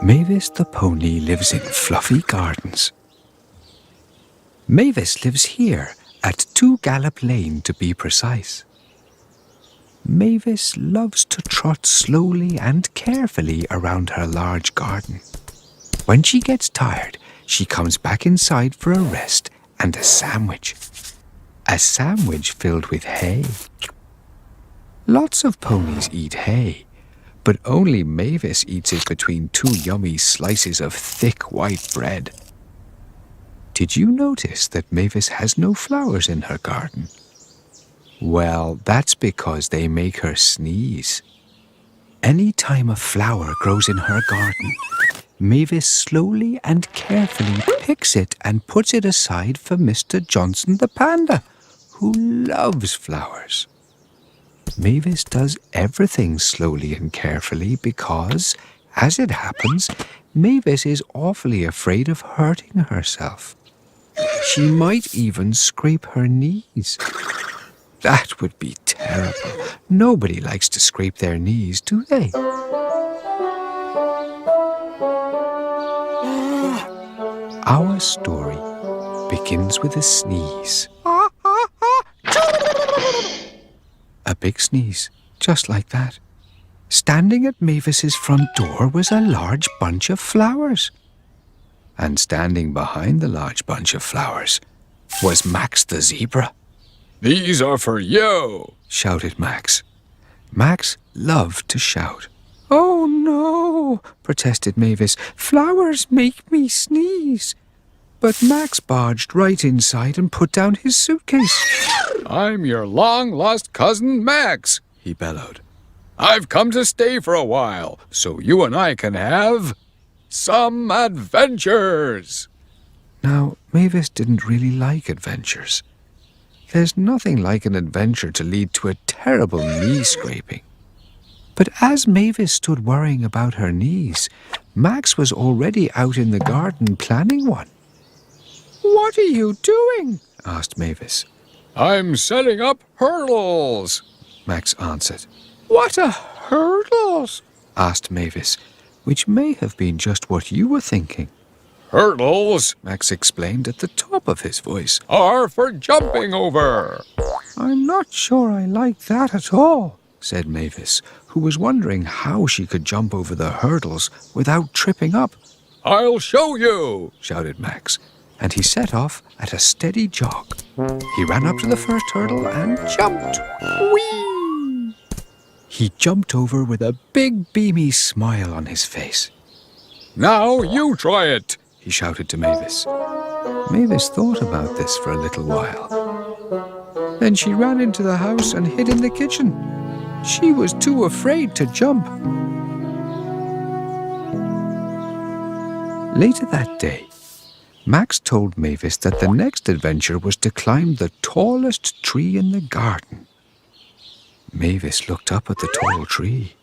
Mavis the pony lives in fluffy gardens. Mavis lives here at 2 Gallop Lane to be precise. Mavis loves to trot slowly and carefully around her large garden. When she gets tired, she comes back inside for a rest and a sandwich. A sandwich filled with hay. Lots of ponies eat hay, but only Mavis eats it between 2 yummy slices of thick white bread. Did you notice that Mavis has no flowers in her garden? Well, that's because they make her sneeze. Any time a flower grows in her garden, Mavis slowly and carefully picks it and puts it aside for Mr. Johnson the panda, who loves flowers. Mavis does everything slowly and carefully because, as it happens, Mavis is awfully afraid of hurting herself. She might even scrape her knees. That would be terrible. Nobody likes to scrape their knees, do they? Our story begins with a sneeze. A big sneeze, just like that. Standing at Mavis's front door was a large bunch of flowers. And standing behind the large bunch of flowers was Max the zebra. "These are for you," shouted Max. Max loved to shout. "Oh no," protested Mavis. "Flowers make me sneeze." But Max barged right inside and put down his suitcase. "I'm your long-lost cousin Max," he bellowed. "I've come to stay for a while, so you and I can have some adventures." Now, Mavis didn't really like adventures. There's nothing like an adventure to lead to a terrible knee scraping. But as Mavis stood worrying about her knees, Max was already out in the garden planning one. "What are you doing?" asked Mavis. "I'm setting up hurdles," Max answered. "What are hurdles?" asked Mavis, which may have been just what you were thinking. "Hurdles," Max explained at the top of his voice, "are for jumping over." "I'm not sure I like that at all," said Mavis, who was wondering how she could jump over the hurdles without tripping up. "I'll show you," shouted Max, and he set off at a steady jog. He ran up to the first hurdle and jumped. Whee! He jumped over with a big beamy smile on his face. "Now you try it," he shouted to Mavis. Mavis thought about this for a little while. Then she ran into the house and hid in the kitchen. She was too afraid to jump. Later that day, Max told Mavis that the next adventure was to climb the tallest tree in the garden. Mavis looked up at the tall tree.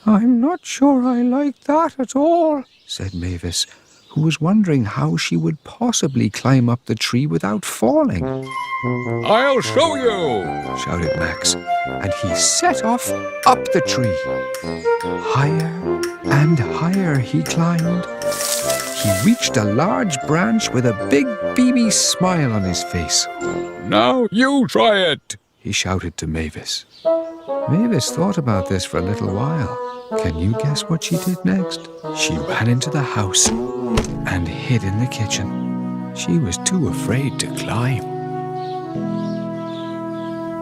"I'm not sure I like that at all," said Mavis, who was wondering how she would possibly climb up the tree without falling. "I'll show you," shouted Max, and he set off up the tree. Higher and higher he climbed. He reached a large branch with a big beamy smile on his face. "Now you try it," he shouted to Mavis. Mavis thought about this for a little while. Can you guess what she did next? She ran into the house and hid in the kitchen. She was too afraid to climb.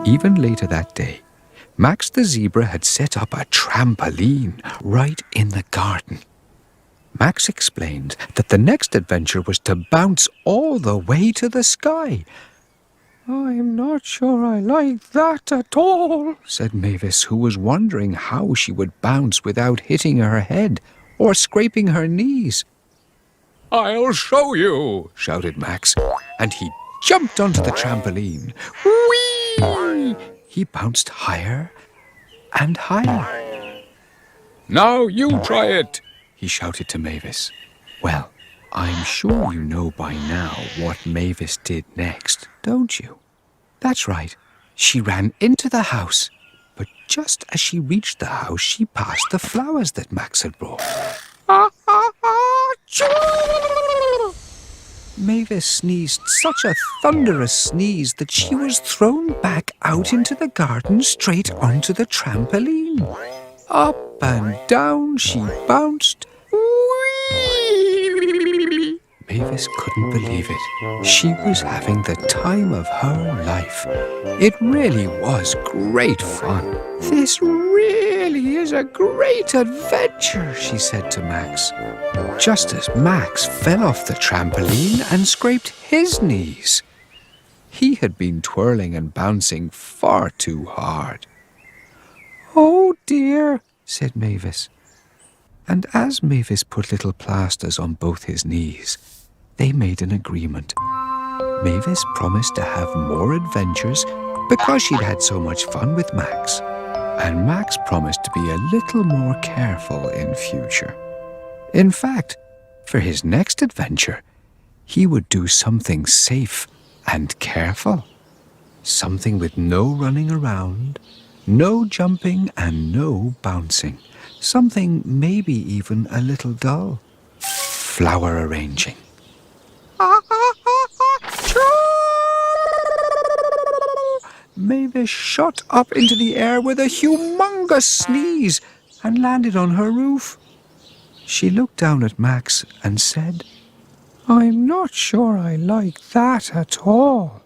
Even later that day, Max the zebra had set up a trampoline right in the garden. Max explained that the next adventure was to bounce all the way to the sky. "I'm not sure I like that at all," said Mavis, who was wondering how she would bounce without hitting her head or scraping her knees. "I'll show you," shouted Max, and he jumped onto the trampoline. Whee! He bounced higher and higher. "Now you try it," he shouted to Mavis. Well, I'm sure you know by now what Mavis did next, don't you? That's right. She ran into the house. But just as she reached the house, she passed the flowers that Max had brought. Mavis sneezed such a thunderous sneeze that she was thrown back out into the garden straight onto the trampoline. Up and down she bounced. Whee! Mavis couldn't believe it. She was having the time of her life. It really was great fun. This really is a great adventure, she said to Max. Just as Max fell off the trampoline and scraped his knees. He had been twirling and bouncing far too hard. "Oh dear," said Mavis. And as Mavis put little plasters on both his knees, they made an agreement. Mavis promised to have more adventures because she'd had so much fun with Max. And Max promised to be a little more careful in future. In fact, for his next adventure, he would do something safe and careful. Something with no running around, no jumping and no bouncing. Something maybe even a little dull. Flower arranging. Mavis shot up into the air with a humongous sneeze and landed on her roof. She looked down at Max and said, "I'm not sure I like that at all."